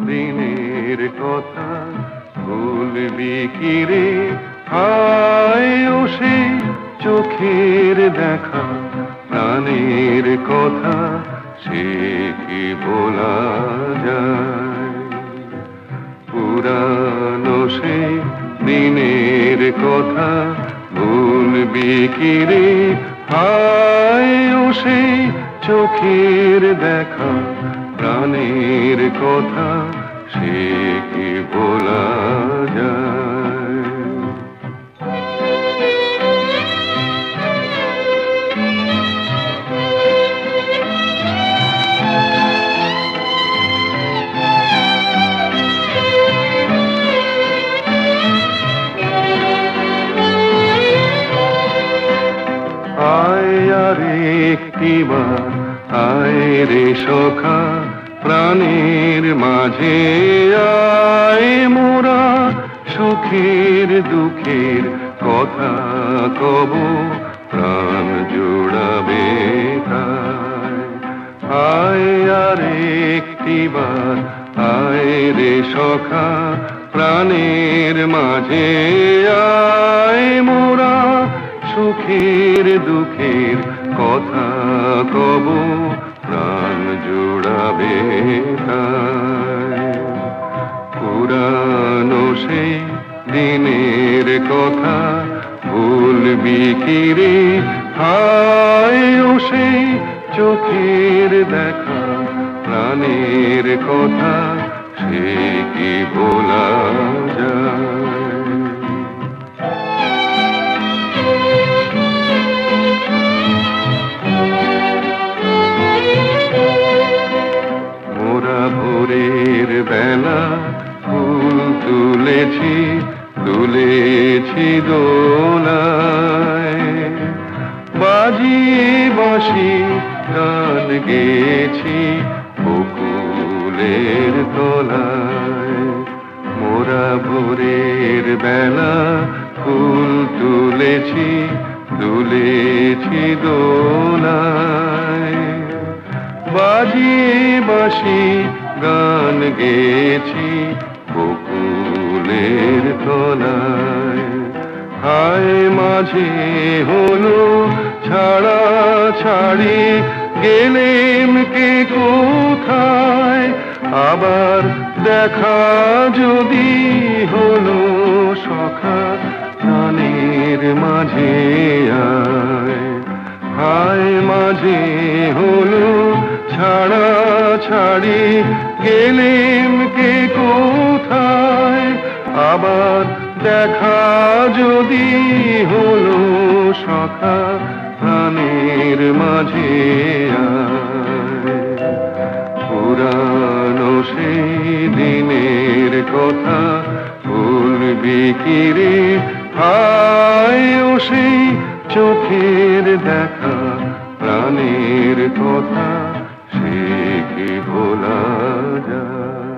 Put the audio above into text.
দিনের কথা ভুলবি কি রে? হায় ও সেই চোখের দেখা, প্রাণের কথা সে কি ভোলা যায়? পুরানো সেই দিনের কথা ভুলবি কি রে? হায় ও সেই চোখের দেখা, প্রাণের কথা সে কি ভোলা যায়? আয় আর একটিবার আয় রে সখা, প্রাণের মাঝে আয় মোরা সুখের দুঃখের কথা কব, প্রাণ জোড়াবে তাই। আয় আর একটিবার আয় রে সখা, প্রাণের মাঝে আয় মোরা সুখের দুঃখের কথা কব, প্রাণ জোড়াবে তাই। পুরানো সেই দিনের কথা ভুলবি কি রে? হায় ও সেই চোখের দেখা, প্রাণের কথা সে কি ভোলা যায়? ভোরের বেলা ফুল তুলেছি, তুলেছি দোলায়, বাজিয়ে বাঁশি গান গেয়েছি বকুলের তলায়। মোরা ভোরের বেলা ফুল তুলেছি, তুলেছি দোলায়, বাজিয়ে বাঁশি গান গেয়েছি বকুলের তলায়। হায় মাঝে হলো ছাড়া ছাড়ি, গেলেম কে কোথায়? আবার দেখা যদি হলো সখা, প্রাণের মাঝে আয়। হায় মাঝে হলো ছাড়া ছাড়ি, গেলেম কে কোথায়? আবার দেখা যদি হলো সখা, প্রাণের মাঝে আয়। পুরানো সেই দিনের কথা ভুলবি কি রে? হায় ও সেই চোখের দেখা, প্রাণের কথা সে কি ভোলা যায়?